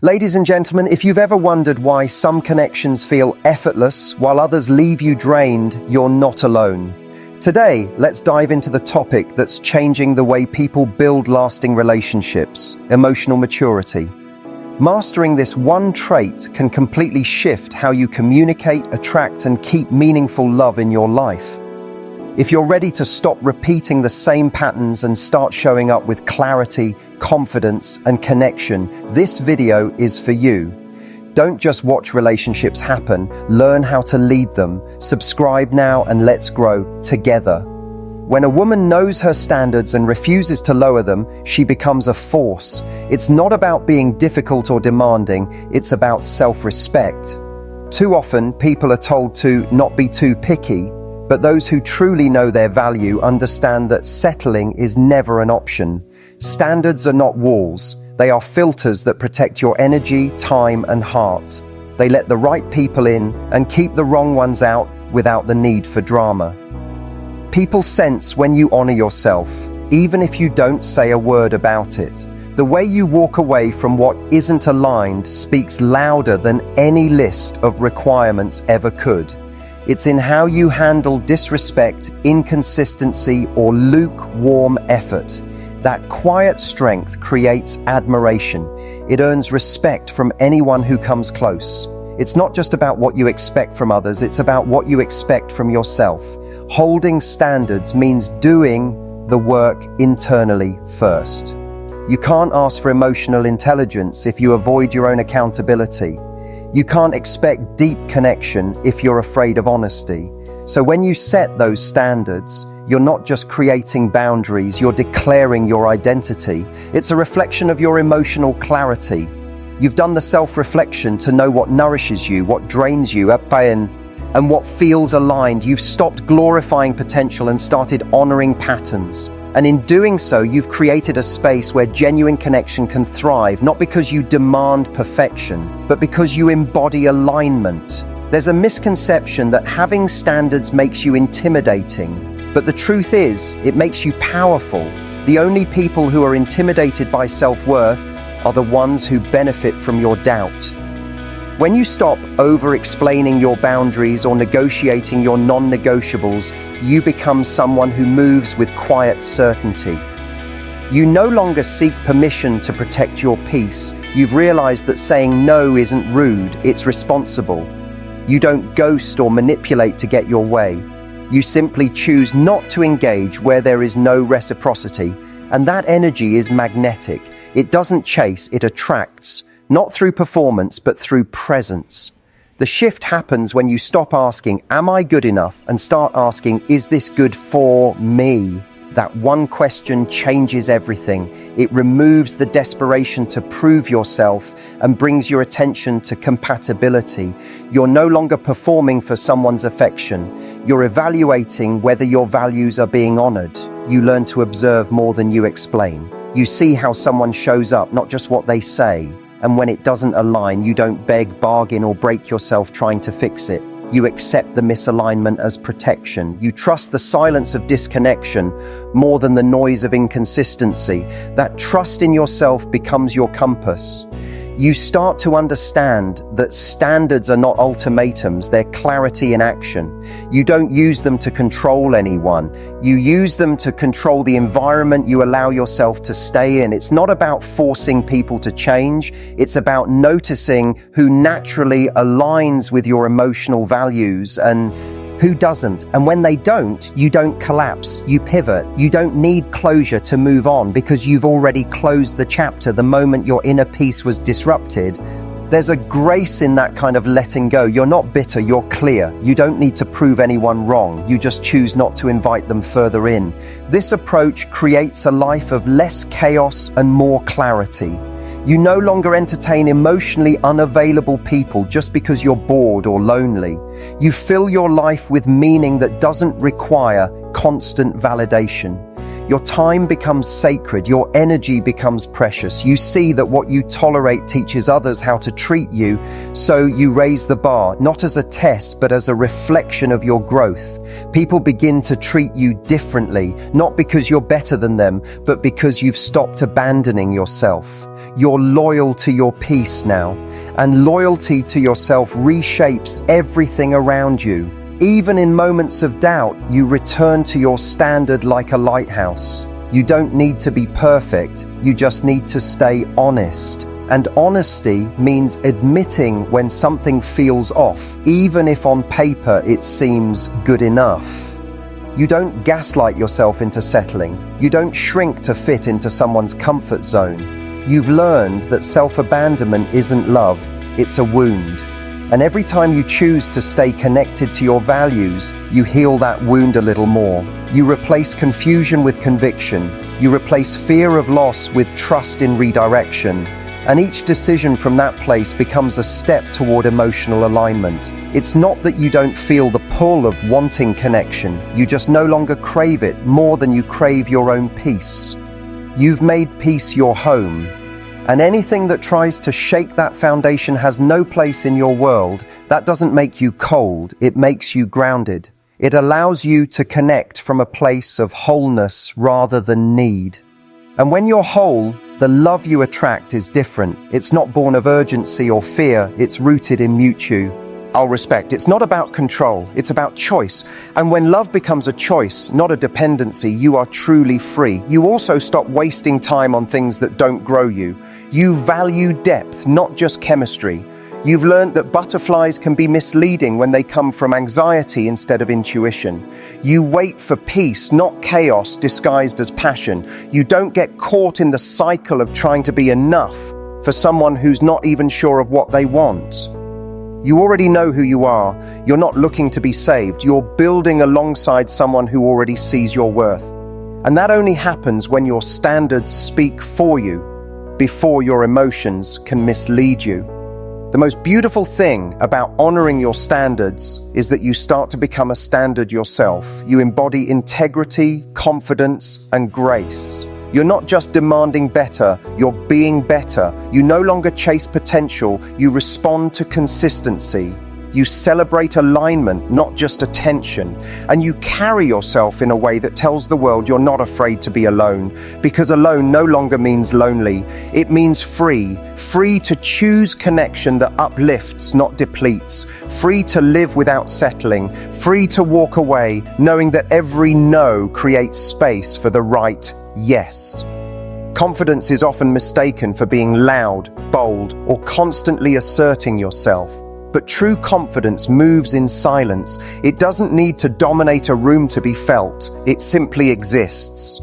Ladies and gentlemen, if you've ever wondered why some connections feel effortless while others leave you drained, you're not alone. Today, let's dive into the topic that's changing the way people build lasting relationships: emotional maturity. Mastering this one trait can completely shift how you communicate, attract, and keep meaningful love in your life. If you're ready to stop repeating the same patterns and start showing up with clarity, confidence, and connection, this video is for you. Don't just watch relationships happen, learn how to lead them. Subscribe now and let's grow together. When a woman knows her standards and refuses to lower them, she becomes a force. It's not about being difficult or demanding, it's about self-respect. Too often, people are told to not be too picky, but those who truly know their value understand that settling is never an option. Standards are not walls. They are filters that protect your energy, time, and heart. They let the right people in and keep the wrong ones out without the need for drama. People sense when you honor yourself, even if you don't say a word about it. The way you walk away from what isn't aligned speaks louder than any list of requirements ever could. It's in how you handle disrespect, inconsistency, or lukewarm effort. That quiet strength creates admiration. It earns respect from anyone who comes close. It's not just about what you expect from others, it's about what you expect from yourself. Holding standards means doing the work internally first. You can't ask for emotional intelligence if you avoid your own accountability. You can't expect deep connection if you're afraid of honesty. So when you set those standards, you're not just creating boundaries, you're declaring your identity. It's a reflection of your emotional clarity. You've done the self-reflection to know what nourishes you, what drains you, and what feels aligned. You've stopped glorifying potential and started honoring patterns. And in doing so, you've created a space where genuine connection can thrive, not because you demand perfection, but because you embody alignment. There's a misconception that having standards makes you intimidating, but the truth is, it makes you powerful. The only people who are intimidated by self-worth are the ones who benefit from your doubt. When you stop over-explaining your boundaries or negotiating your non-negotiables, you become someone who moves with quiet certainty. You no longer seek permission to protect your peace. You've realized that saying no isn't rude, it's responsible. You don't ghost or manipulate to get your way. You simply choose not to engage where there is no reciprocity, and that energy is magnetic. It doesn't chase, it attracts. Not through performance, but through presence. The shift happens when you stop asking, "Am I good enough?" and start asking, "Is this good for me?" That one question changes everything. It removes the desperation to prove yourself and brings your attention to compatibility. You're no longer performing for someone's affection. You're evaluating whether your values are being honored. You learn to observe more than you explain. You see how someone shows up, not just what they say. And when it doesn't align, you don't beg, bargain, or break yourself trying to fix it. You accept the misalignment as protection. You trust the silence of disconnection more than the noise of inconsistency. That trust in yourself becomes your compass. You start to understand that standards are not ultimatums, they're clarity in action. You don't use them to control anyone. You use them to control the environment you allow yourself to stay in. It's not about forcing people to change. It's about noticing who naturally aligns with your emotional values and who doesn't. And when they don't, you don't collapse, you pivot. You don't need closure to move on because you've already closed the chapter the moment your inner peace was disrupted. There's a grace in that kind of letting go. You're not bitter, you're clear. You don't need to prove anyone wrong. You just choose not to invite them further in. This approach creates a life of less chaos and more clarity. You no longer entertain emotionally unavailable people just because you're bored or lonely. You fill your life with meaning that doesn't require constant validation. Your time becomes sacred, your energy becomes precious. You see that what you tolerate teaches others how to treat you, so you raise the bar, not as a test, but as a reflection of your growth. People begin to treat you differently, not because you're better than them, but because you've stopped abandoning yourself. You're loyal to your peace now, and loyalty to yourself reshapes everything around you. Even in moments of doubt, you return to your standard like a lighthouse. You don't need to be perfect, you just need to stay honest. And honesty means admitting when something feels off, even if on paper it seems good enough. You don't gaslight yourself into settling. You don't shrink to fit into someone's comfort zone. You've learned that self-abandonment isn't love, it's a wound. And every time you choose to stay connected to your values, you heal that wound a little more. You replace confusion with conviction. You replace fear of loss with trust in redirection. And each decision from that place becomes a step toward emotional alignment. It's not that you don't feel the pull of wanting connection. You just no longer crave it more than you crave your own peace. You've made peace your home. And anything that tries to shake that foundation has no place in your world. That doesn't make you cold, it makes you grounded. It allows you to connect from a place of wholeness rather than need. And when you're whole, the love you attract is different. It's not born of urgency or fear, it's rooted in mutual respect. It's not about control, it's about choice. And when love becomes a choice, not a dependency, you are truly free. You also stop wasting time on things that don't grow you. You value depth, not just chemistry. You've learned that butterflies can be misleading when they come from anxiety instead of intuition. You wait for peace, not chaos disguised as passion. You don't get caught in the cycle of trying to be enough for someone who's not even sure of what they want. You already know who you are. You're not looking to be saved. You're building alongside someone who already sees your worth. And that only happens when your standards speak for you, before your emotions can mislead you. The most beautiful thing about honoring your standards is that you start to become a standard yourself. You embody integrity, confidence, and grace. You're not just demanding better, you're being better. You no longer chase potential, you respond to consistency. You celebrate alignment, not just attention. And you carry yourself in a way that tells the world you're not afraid to be alone. Because alone no longer means lonely. It means free. Free to choose connection that uplifts, not depletes. Free to live without settling. Free to walk away, knowing that every no creates space for the right yes. Confidence is often mistaken for being loud, bold, or constantly asserting yourself. But true confidence moves in silence. It doesn't need to dominate a room to be felt. It simply exists.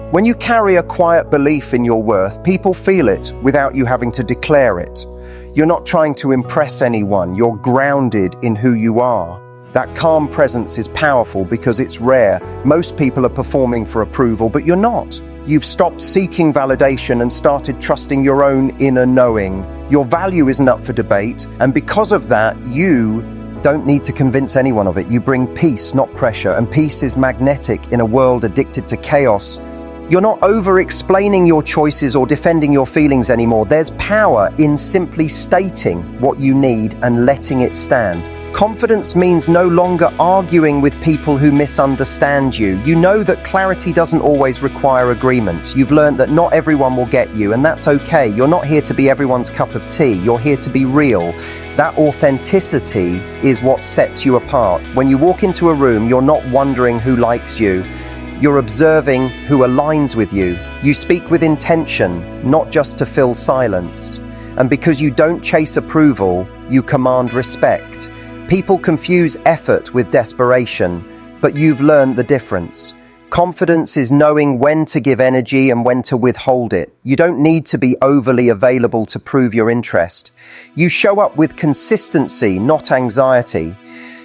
When you carry a quiet belief in your worth, people feel it without you having to declare it. You're not trying to impress anyone. You're grounded in who you are. That calm presence is powerful because it's rare. Most people are performing for approval, but you're not. You've stopped seeking validation and started trusting your own inner knowing. Your value isn't up for debate, and because of that, you don't need to convince anyone of it. You bring peace, not pressure, and peace is magnetic in a world addicted to chaos. You're not over-explaining your choices or defending your feelings anymore. There's power in simply stating what you need and letting it stand. Confidence means no longer arguing with people who misunderstand you. You know that clarity doesn't always require agreement. You've learned that not everyone will get you, and that's okay. You're not here to be everyone's cup of tea. You're here to be real. That authenticity is what sets you apart. When you walk into a room, you're not wondering who likes you. You're observing who aligns with you. You speak with intention, not just to fill silence. And because you don't chase approval, you command respect. People confuse effort with desperation, but you've learned the difference. Confidence is knowing when to give energy and when to withhold it. You don't need to be overly available to prove your interest. You show up with consistency, not anxiety.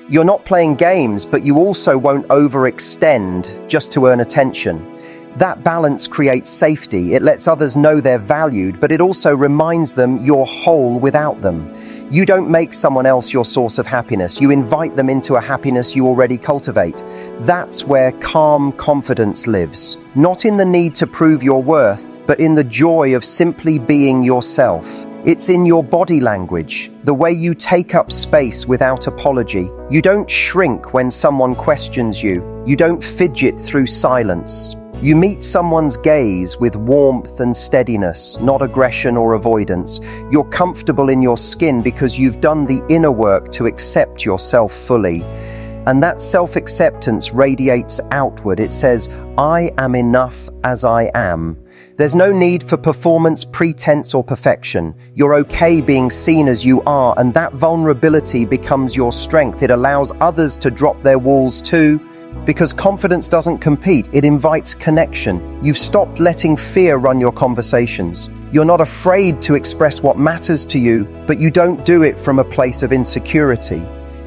You're not playing games, but you also won't overextend just to earn attention. That balance creates safety. It lets others know they're valued, but it also reminds them you're whole without them. You don't make someone else your source of happiness. You invite them into a happiness you already cultivate. That's where calm confidence lives. Not in the need to prove your worth, but in the joy of simply being yourself. It's in your body language, the way you take up space without apology. You don't shrink when someone questions you. You don't fidget through silence. You meet someone's gaze with warmth and steadiness, not aggression or avoidance. You're comfortable in your skin because you've done the inner work to accept yourself fully. And that self-acceptance radiates outward. It says, I am enough as I am. There's no need for performance, pretense, or perfection. You're okay being seen as you are, and that vulnerability becomes your strength. It allows others to drop their walls too, because confidence doesn't compete, it invites connection. You've stopped letting fear run your conversations. You're not afraid to express what matters to you, but you don't do it from a place of insecurity.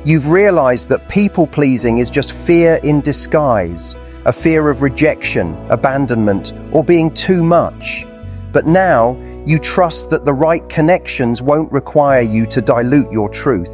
You've realized that people-pleasing is just fear in disguise. A fear of rejection, abandonment, or being too much. But now, you trust that the right connections won't require you to dilute your truth.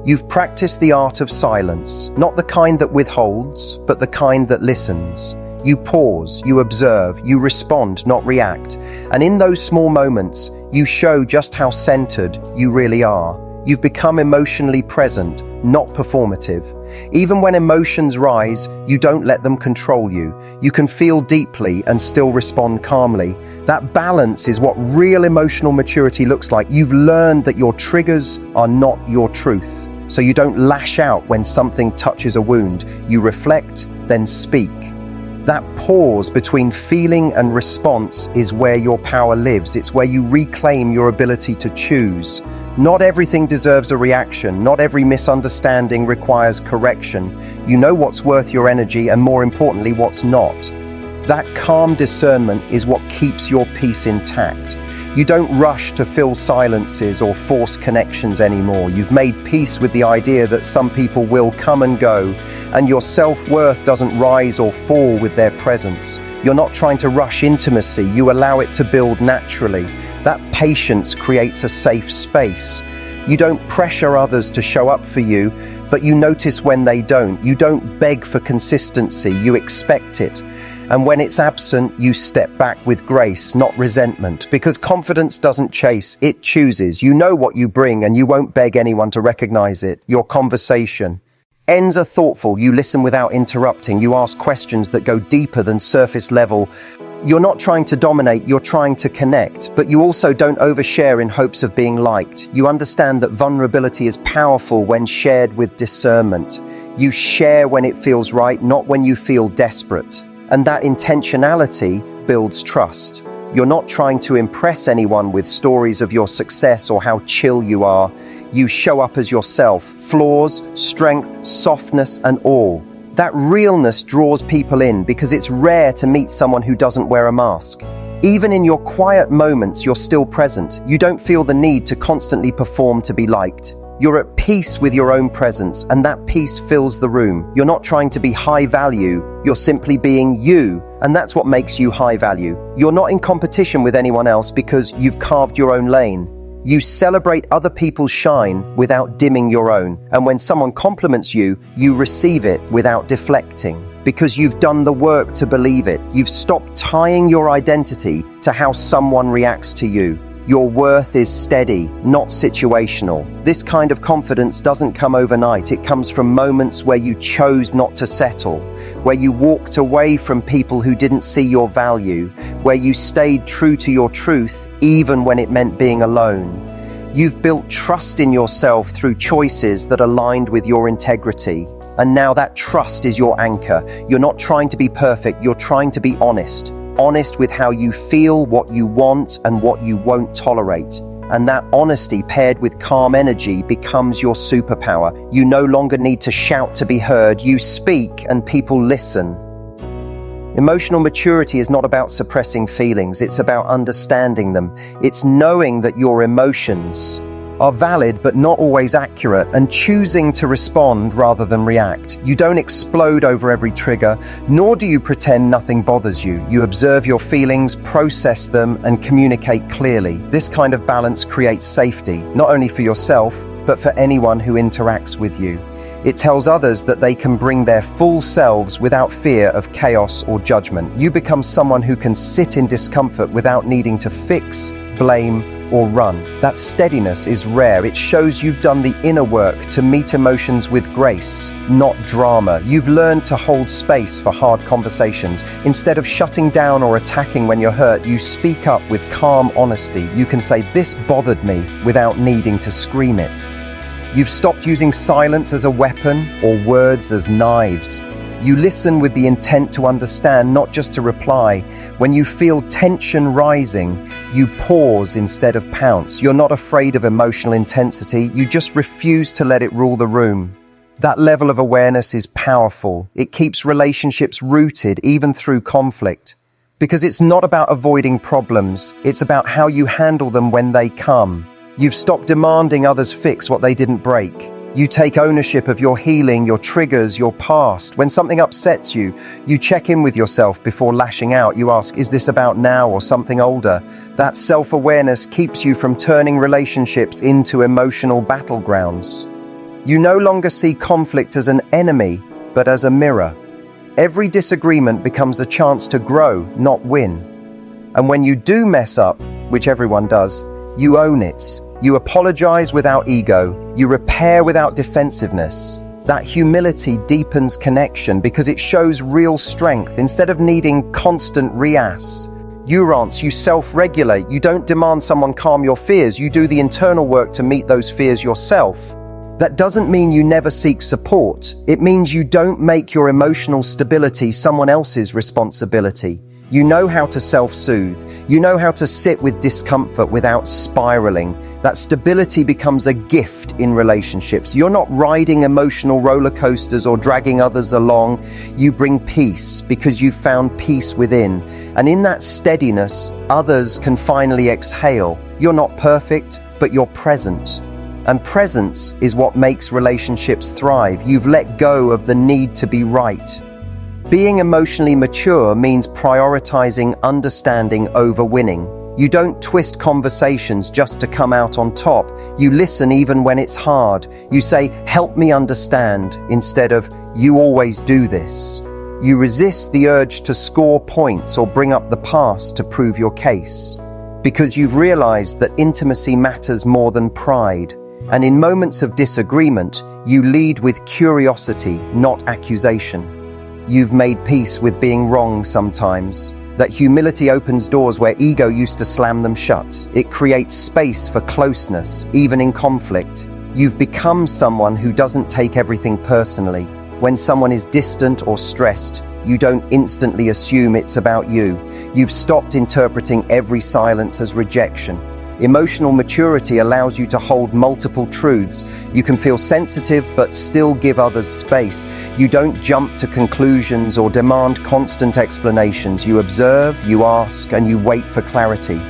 You've practiced the art of silence, not the kind that withholds, but the kind that listens. You pause, you observe, you respond, not react. And in those small moments, you show just how centered you really are. You've become emotionally present, not performative. Even when emotions rise, you don't let them control you. You can feel deeply and still respond calmly. That balance is what real emotional maturity looks like. You've learned that your triggers are not your truth. So you don't lash out when something touches a wound. You reflect, then speak. That pause between feeling and response is where your power lives. It's where you reclaim your ability to choose. Not everything deserves a reaction. Not every misunderstanding requires correction. You know what's worth your energy and, more importantly, what's not. That calm discernment is what keeps your peace intact. You don't rush to fill silences or force connections anymore. You've made peace with the idea that some people will come and go, and your self-worth doesn't rise or fall with their presence. You're not trying to rush intimacy. You allow it to build naturally. That patience creates a safe space. You don't pressure others to show up for you, but you notice when they don't. You don't beg for consistency. You expect it. And when it's absent, you step back with grace, not resentment. Because confidence doesn't chase, it chooses. You know what you bring, and you won't beg anyone to recognize it. Your conversation ends are thoughtful. You listen without interrupting. You ask questions that go deeper than surface level. You're not trying to dominate, you're trying to connect. But you also don't overshare in hopes of being liked. You understand that vulnerability is powerful when shared with discernment. You share when it feels right, not when you feel desperate. And that intentionality builds trust. You're not trying to impress anyone with stories of your success or how chill you are. You show up as yourself, flaws, strength, softness, and all. That realness draws people in because it's rare to meet someone who doesn't wear a mask. Even in your quiet moments, you're still present. You don't feel the need to constantly perform to be liked. You're at peace with your own presence, and that peace fills the room. You're not trying to be high value, you're simply being you, and that's what makes you high value. You're not in competition with anyone else because you've carved your own lane. You celebrate other people's shine without dimming your own, and when someone compliments you, you receive it without deflecting. Because you've done the work to believe it. You've stopped tying your identity to how someone reacts to you. Your worth is steady, not situational. This kind of confidence doesn't come overnight. It comes from moments where you chose not to settle, where you walked away from people who didn't see your value, where you stayed true to your truth even when it meant being alone. You've built trust in yourself through choices that aligned with your integrity. And now that trust is your anchor. You're not trying to be perfect, you're trying to be honest. Honest with how you feel, what you want, and what you won't tolerate. And that honesty paired with calm energy becomes your superpower. You no longer need to shout to be heard. You speak and people listen. Emotional maturity is not about suppressing feelings. It's about understanding them. It's knowing that your emotions are valid but not always accurate, and choosing to respond rather than react. You don't explode over every trigger, nor do you pretend nothing bothers you. You observe your feelings, process them, and communicate clearly. This kind of balance creates safety, not only for yourself, but for anyone who interacts with you. It tells others that they can bring their full selves without fear of chaos or judgment. You become someone who can sit in discomfort without needing to fix, blame, or run. That steadiness is rare. It shows you've done the inner work to meet emotions with grace, not drama. You've learned to hold space for hard conversations. Instead of shutting down or attacking when you're hurt, you speak up with calm honesty. You can say, "This bothered me," without needing to scream it. You've stopped using silence as a weapon or words as knives. You listen with the intent to understand, not just to reply. When you feel tension rising, you pause instead of pounce. You're not afraid of emotional intensity, you just refuse to let it rule the room. That level of awareness is powerful. It keeps relationships rooted even through conflict. Because it's not about avoiding problems, it's about how you handle them when they come. You've stopped demanding others fix what they didn't break. You take ownership of your healing, your triggers, your past. When something upsets you, you check in with yourself before lashing out. You ask, is this about now or something older? That self-awareness keeps you from turning relationships into emotional battlegrounds. You no longer see conflict as an enemy, but as a mirror. Every disagreement becomes a chance to grow, not win. And when you do mess up, which everyone does, you own it. You apologize without ego. You repair without defensiveness. That humility deepens connection because it shows real strength instead of needing constant reassurance. You self-regulate. You don't demand someone calm your fears. You do the internal work to meet those fears yourself. That doesn't mean you never seek support. It means you don't make your emotional stability someone else's responsibility. You know how to self-soothe. You know how to sit with discomfort without spiraling. That stability becomes a gift in relationships. You're not riding emotional roller coasters or dragging others along. You bring peace because you've found peace within. And in that steadiness, others can finally exhale. You're not perfect, but you're present. And presence is what makes relationships thrive. You've let go of the need to be right. Being emotionally mature means prioritizing understanding over winning. You don't twist conversations just to come out on top. You listen even when it's hard. You say, "Help me understand," instead of, "You always do this." You resist the urge to score points or bring up the past to prove your case. Because you've realized that intimacy matters more than pride. And in moments of disagreement, you lead with curiosity, not accusation. You've made peace with being wrong sometimes. That humility opens doors where ego used to slam them shut. It creates space for closeness, even in conflict. You've become someone who doesn't take everything personally. When someone is distant or stressed, you don't instantly assume it's about you. You've stopped interpreting every silence as rejection. Emotional maturity allows you to hold multiple truths. You can feel sensitive but still give others space. You don't jump to conclusions or demand constant explanations. You observe, you ask, and you wait for clarity.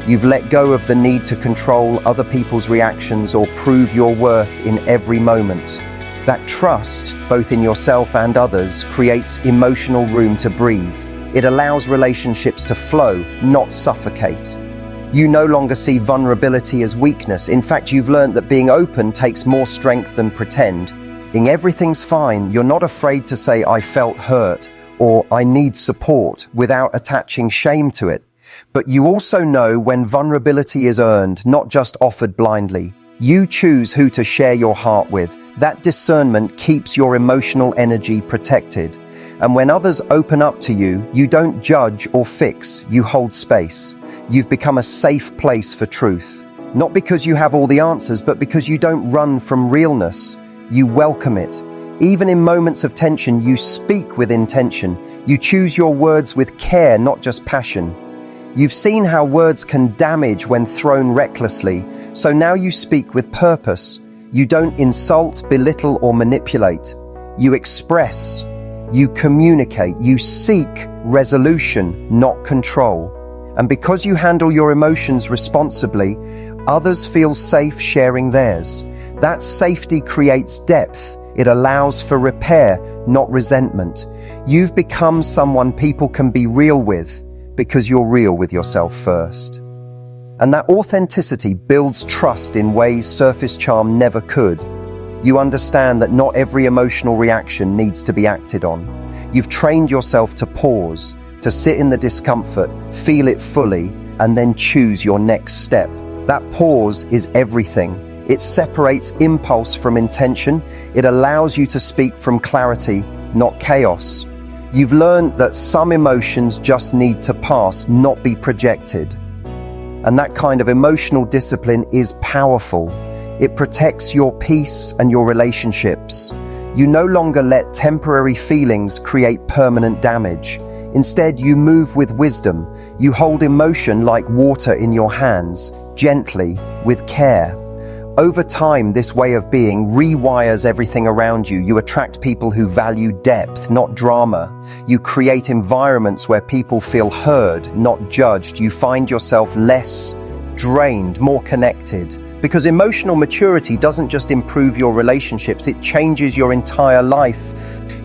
You've let go of the need to control other people's reactions or prove your worth in every moment. That trust, both in yourself and others, creates emotional room to breathe. It allows relationships to flow, not suffocate. You no longer see vulnerability as weakness. In fact, you've learned that being open takes more strength than pretending everything's fine. You're not afraid to say, "I felt hurt," or "I need support," without attaching shame to it. But you also know when vulnerability is earned, not just offered blindly. You choose who to share your heart with. That discernment keeps your emotional energy protected. And when others open up to you, you don't judge or fix, you hold space. You've become a safe place for truth. Not because you have all the answers, but because you don't run from realness. You welcome it. Even in moments of tension, you speak with intention. You choose your words with care, not just passion. You've seen how words can damage when thrown recklessly, so now you speak with purpose. You don't insult, belittle, or manipulate. You express. You communicate. You seek resolution, not control. And because you handle your emotions responsibly, others feel safe sharing theirs. That safety creates depth. It allows for repair, not resentment. You've become someone people can be real with because you're real with yourself first. And that authenticity builds trust in ways surface charm never could. You understand that not every emotional reaction needs to be acted on. You've trained yourself to pause, to sit in the discomfort, feel it fully, and then choose your next step. That pause is everything. It separates impulse from intention. It allows you to speak from clarity, not chaos. You've learned that some emotions just need to pass, not be projected. And that kind of emotional discipline is powerful. It protects your peace and your relationships. You no longer let temporary feelings create permanent damage. Instead, you move with wisdom. You hold emotion like water in your hands, gently, with care. Over time, this way of being rewires everything around you. You attract people who value depth, not drama. You create environments where people feel heard, not judged. You find yourself less drained, more connected. Because emotional maturity doesn't just improve your relationships, it changes your entire life.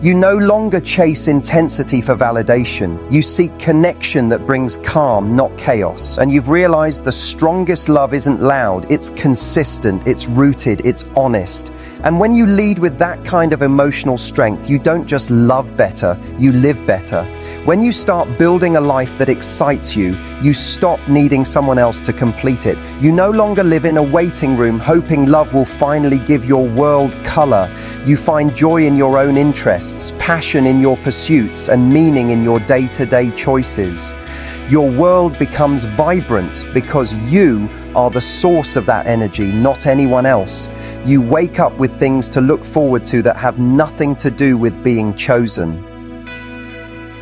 You no longer chase intensity for validation. You seek connection that brings calm, not chaos. And you've realized the strongest love isn't loud, it's consistent, it's rooted, it's honest. And when you lead with that kind of emotional strength, you don't just love better, you live better. When you start building a life that excites you, you stop needing someone else to complete it. You no longer live in a waiting room hoping love will finally give your world color. You find joy in your own interests, passion in your pursuits, and meaning in your day-to-day choices. Your world becomes vibrant because you are the source of that energy, not anyone else. You wake up with things to look forward to that have nothing to do with being chosen.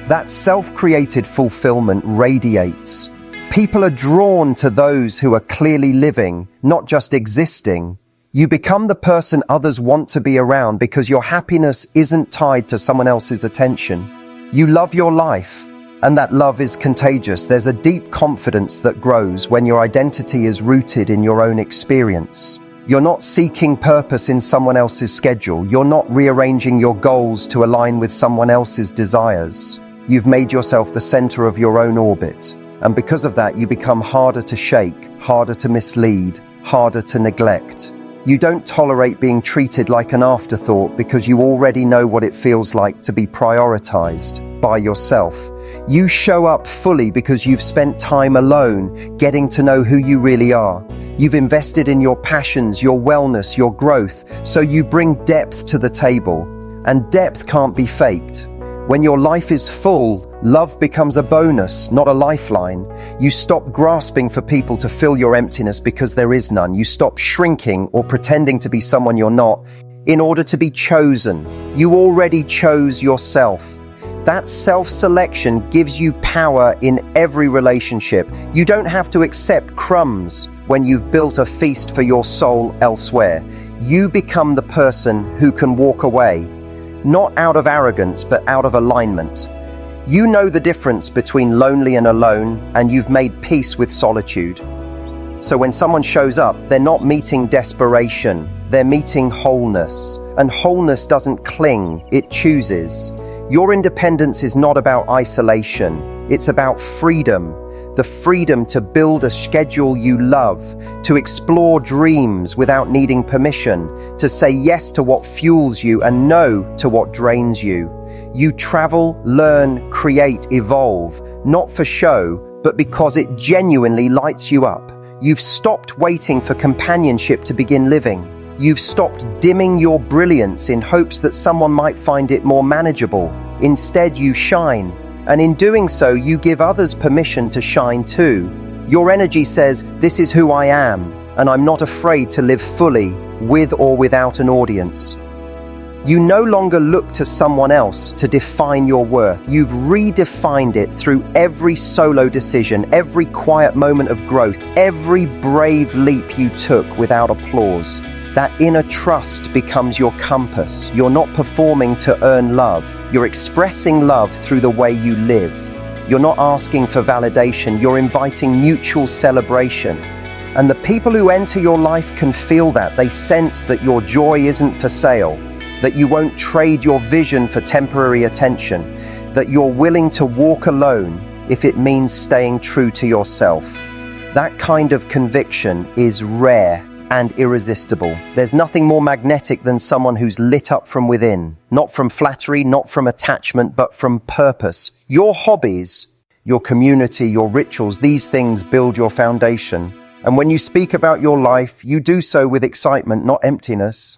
That self-created fulfillment radiates. People are drawn to those who are clearly living, not just existing. You become the person others want to be around because your happiness isn't tied to someone else's attention. You love your life, and that love is contagious. There's a deep confidence that grows when your identity is rooted in your own experience. You're not seeking purpose in someone else's schedule. You're not rearranging your goals to align with someone else's desires. You've made yourself the center of your own orbit, and because of that, you become harder to shake, harder to mislead, harder to neglect. You don't tolerate being treated like an afterthought because you already know what it feels like to be prioritized by yourself. You show up fully because you've spent time alone, getting to know who you really are. You've invested in your passions, your wellness, your growth, so you bring depth to the table. And depth can't be faked. When your life is full, love becomes a bonus, not a lifeline. You stop grasping for people to fill your emptiness because there is none. You stop shrinking or pretending to be someone you're not in order to be chosen. You already chose yourself. That self-selection gives you power in every relationship. You don't have to accept crumbs when you've built a feast for your soul elsewhere. You become the person who can walk away. Not out of arrogance, but out of alignment. You know the difference between lonely and alone, and you've made peace with solitude. So when someone shows up, they're not meeting desperation, they're meeting wholeness. And wholeness doesn't cling, it chooses. Your independence is not about isolation, it's about freedom. The freedom to build a schedule you love, to explore dreams without needing permission, to say yes to what fuels you and no to what drains you. You travel, learn, create, evolve, not for show, but because it genuinely lights you up. You've stopped waiting for companionship to begin living. You've stopped dimming your brilliance in hopes that someone might find it more manageable. Instead, you shine. And in doing so, you give others permission to shine too. Your energy says, "This is who I am, and I'm not afraid to live fully, with or without an audience." You no longer look to someone else to define your worth. You've redefined it through every solo decision, every quiet moment of growth, every brave leap you took without applause. That inner trust becomes your compass. You're not performing to earn love. You're expressing love through the way you live. You're not asking for validation. You're inviting mutual celebration. And the people who enter your life can feel that. They sense that your joy isn't for sale, that you won't trade your vision for temporary attention, that you're willing to walk alone if it means staying true to yourself. That kind of conviction is rare and irresistible. There's nothing more magnetic than someone who's lit up from within, not from flattery, not from attachment, but from purpose. Your hobbies, your community, your rituals, these things build your foundation. And when you speak about your life, you do so with excitement, not emptiness.